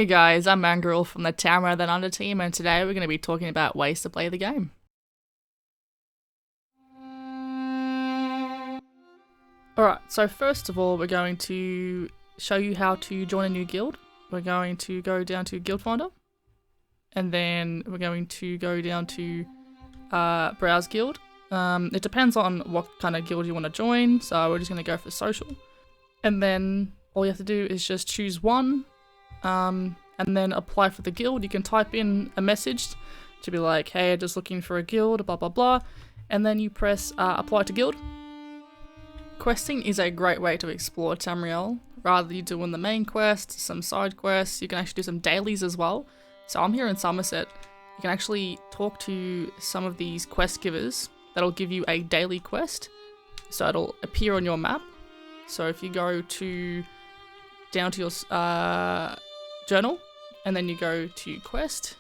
Hey guys, I'm Mangrel from the Tamriel Downunder Team, and today we're going to be talking about ways to play the game. Alright, so first of all we're going to show you how to join a new guild. We're going to go down to Guild Finder, and then we're going to go down to Browse Guild. It depends on what kind of guild you want to join, so we're just going to go for social. And then all you have to do is just choose one, and then apply for the guild. You can type in a message to be like, hey, just looking for a guild, blah blah blah, and then you press apply to guild. Questing is a great way to explore Tamriel. Rather than you doing the main quest, some side quests, you can actually do some dailies as well. So I'm here in Somerset. You can actually talk to some of these quest givers that'll give you a daily quest. So it'll appear on your map. So if you go down to your journal, and then you go to quest,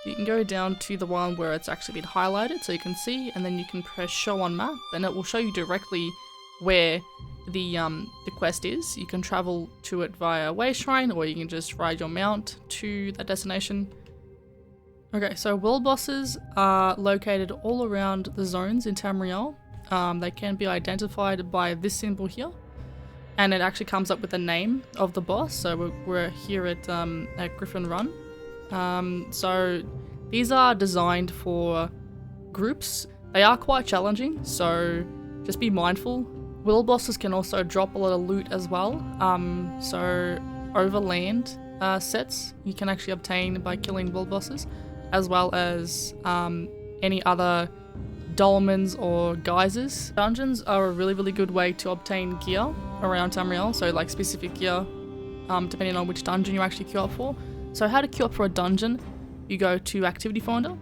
you can go down to the one where it's actually been highlighted so you can see, and then you can press show on map, and it will show you directly where the quest is. You can travel to it via way shrine, or you can just ride your mount to that destination. Okay, so world bosses are located all around the zones in Tamriel. They can be identified by this symbol here, and it actually comes up with the name of the boss. So we're here at Griffin Run. So these are designed for groups. They are quite challenging, so just be mindful. World bosses can also drop a lot of loot as well. So overland sets you can actually obtain by killing world bosses, as well as any other dolmens or geysers. Dungeons are a really good way to obtain gear around Tamriel, so like specific gear depending on which dungeon you actually queue up for. So how to queue up for a dungeon: you go to Activity Finder,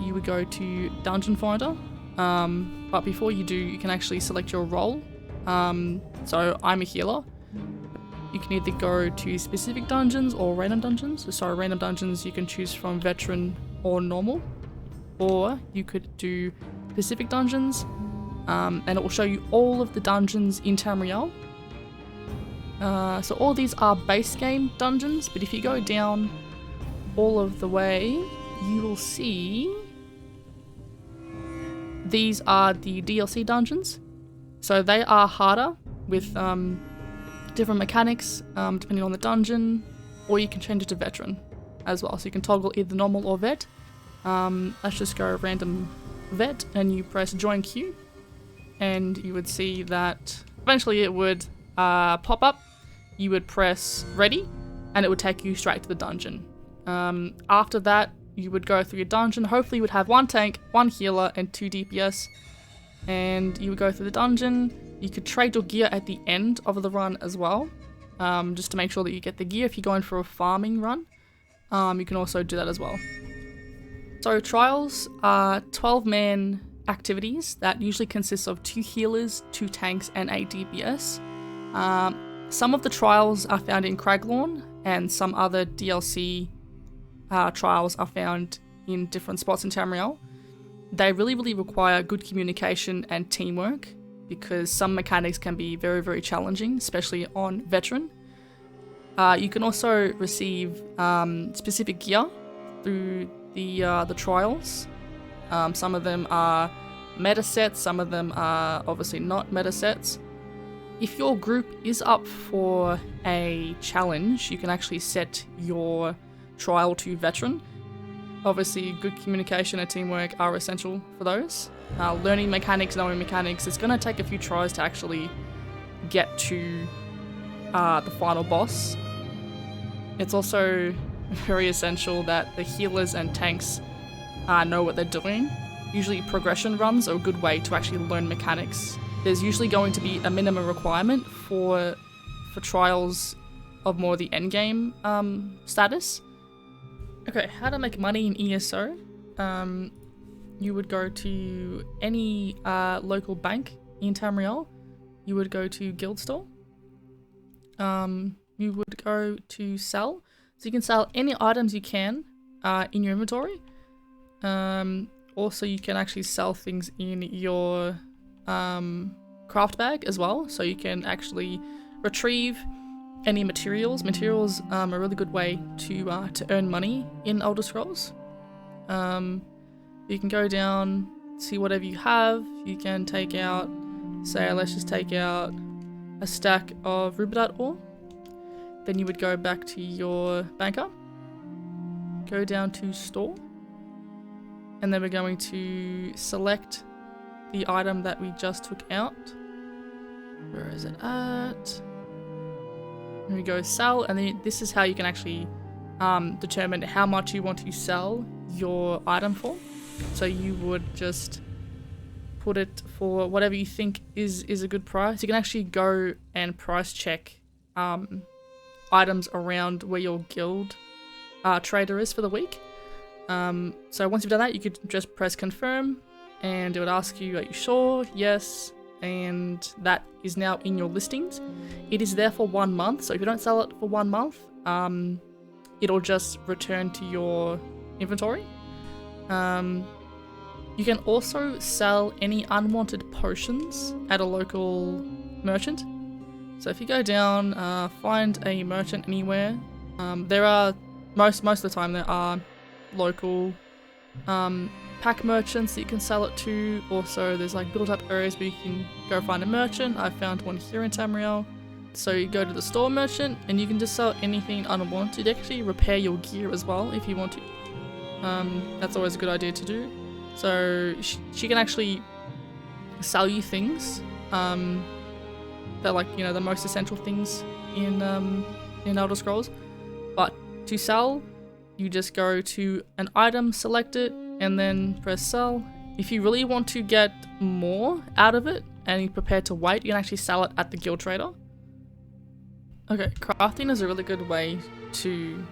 you would go to Dungeon Finder, but before you do, you can actually select your role. So I'm a healer. You can either go to specific dungeons or random dungeons. So random dungeons you can choose from veteran or normal, or you could do specific dungeons, and it will show you all of the dungeons in Tamriel. So all these are base game dungeons, but if you go down all of the way, you will see these are the DLC dungeons. So they are harder with different mechanics depending on the dungeon, or you can change it to veteran as well. So you can toggle either normal or vet. Let's just go random vet, and you press join queue, and you would see that eventually it would pop up. You would press ready, and it would take you straight to the dungeon. After that, you would go through your dungeon. Hopefully you would have 1 tank, 1 healer, and 2 DPS, and you would go through the dungeon. You could trade your gear at the end of the run as well, just to make sure that you get the gear. If you're going for a farming run, you can also do that as well. So trials are 12-man activities that usually consists of 2 healers, 2 tanks, and 8 DPS. Some of the trials are found in Craglorn, and some other DLC trials are found in different spots in Tamriel. They really require good communication and teamwork, because some mechanics can be very challenging, especially on veteran. You can also receive specific gear through the trials. Some of them are meta sets, some of them are obviously not meta sets. If your group is up for a challenge, you can actually set your trial to veteran. Obviously, good communication and teamwork are essential for those. Learning mechanics, knowing mechanics, it's going to take a few tries to actually get to the final boss. It's also very essential that the healers and tanks know what they're doing. Usually progression runs are a good way to actually learn mechanics. There's usually going to be a minimum requirement for trials of more the endgame status. Okay, how to make money in ESO. You would go to any local bank in Tamriel. You would go to Guild Store. You would go to sell. So you can sell any items you can in your inventory. Also, you can actually sell things in your craft bag as well. So you can actually retrieve any materials. Materials are a really good way to earn money in Elder Scrolls. You can go down, see whatever you have. You can take out, say, let's just take out a stack of rubidite ore. Then you would go back to your banker, go down to store, and then we're going to select the item that we just took out. Where is it at? And we go sell, and then this is how you can actually determine how much you want to sell your item for. So you would just put it for whatever you think is a good price. You can actually go and price check items around where your guild trader is for the week. So once you've done that, you could just press confirm, and it would ask you, are you sure? Yes. And that is now in your listings. It is there for 1 month, so if you don't sell it for 1 month, it'll just return to your inventory. You can also sell any unwanted potions at a local merchant. So if you go down, find a merchant anywhere. There are most of the time there are local pack merchants that you can sell it to. Also, there's like built up areas where you can go find a merchant. I found one here in Tamriel. So you go to the store merchant and you can just sell anything unwanted. You actually repair your gear as well if you want to. That's always a good idea to do. So she can actually sell you things that, like, you know, the most essential things in Elder Scrolls. But to sell, you just go to an item, select it, and then press sell. If you really want to get more out of it and you're prepared to wait, you can actually sell it at the guild trader. Okay, crafting is a really good way to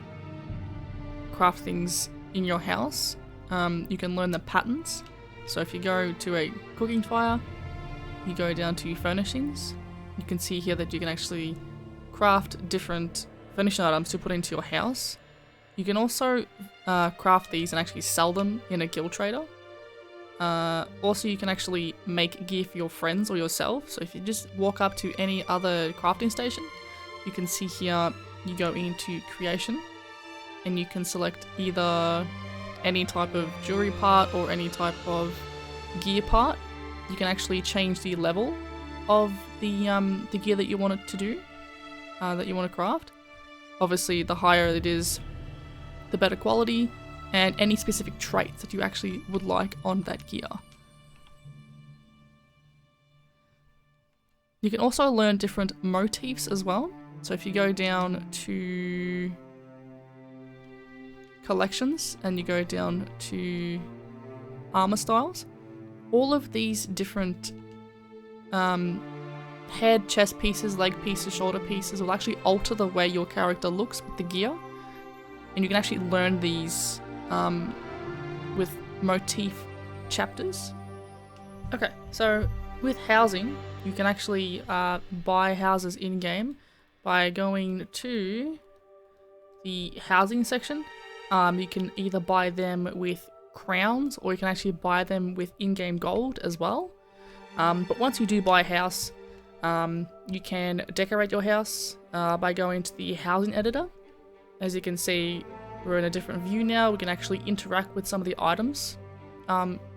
craft things in your house. You can learn the patterns. So if you go to a cooking fire, you go down to furnishings, you can see here that you can actually craft different furnishing items to put into your house. You can also craft these and actually sell them in a guild trader. Also, you can actually make gear for your friends or yourself. So if you just walk up to any other crafting station, you can see here, you go into creation and you can select either any type of jewelry part or any type of gear part. You can actually change the level of the gear that you want it to do, that you want to craft. Obviously, the higher it is, the better quality, and any specific traits that you actually would like on that gear. You can also learn different motifs as well. So if you go down to collections and you go down to armor styles, all of these different head, chest pieces, leg pieces, shoulder pieces will actually alter the way your character looks with the gear. And you can actually learn these with motif chapters. Okay, so with housing, you can actually buy houses in-game by going to the housing section. You can either buy them with crowns or you can actually buy them with in-game gold as well. But once you do buy a house, you can decorate your house by going to the housing editor. As you can see, we're in a different view now. We can actually interact with some of the items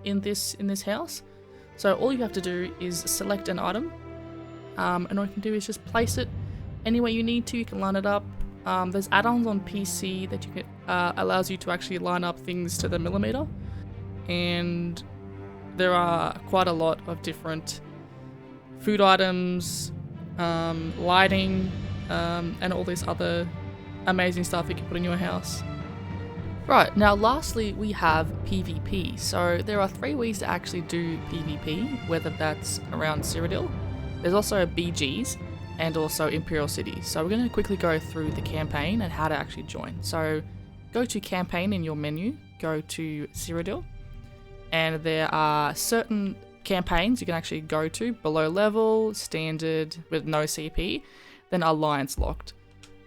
in this house. So all you have to do is select an item, and all you can do is just place it anywhere you need to. You can line it up. There's add-ons on PC that you can allows you to actually line up things to the millimeter, and there are quite a lot of different food items, lighting, and all this other amazing stuff you can put in your house. Right, now lastly we have PvP. So there are 3 ways to actually do PvP, whether that's around Cyrodiil. There's also BGs and also Imperial City. So we're going to quickly go through the campaign and how to actually join. So go to campaign in your menu, go to Cyrodiil, and there are certain campaigns you can actually go to: below level, standard with no CP, then alliance locked.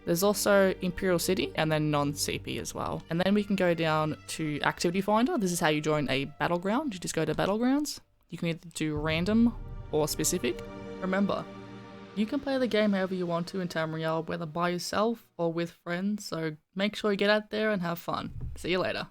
There's also Imperial City and then non-CP as well. And then we can go down to Activity Finder. This is how you join a battleground. You just go to Battlegrounds. You can either do random or specific. Remember, You can play the game however you want to in Tamriel, whether by yourself or with friends, so make sure you get out there and have fun. See you later.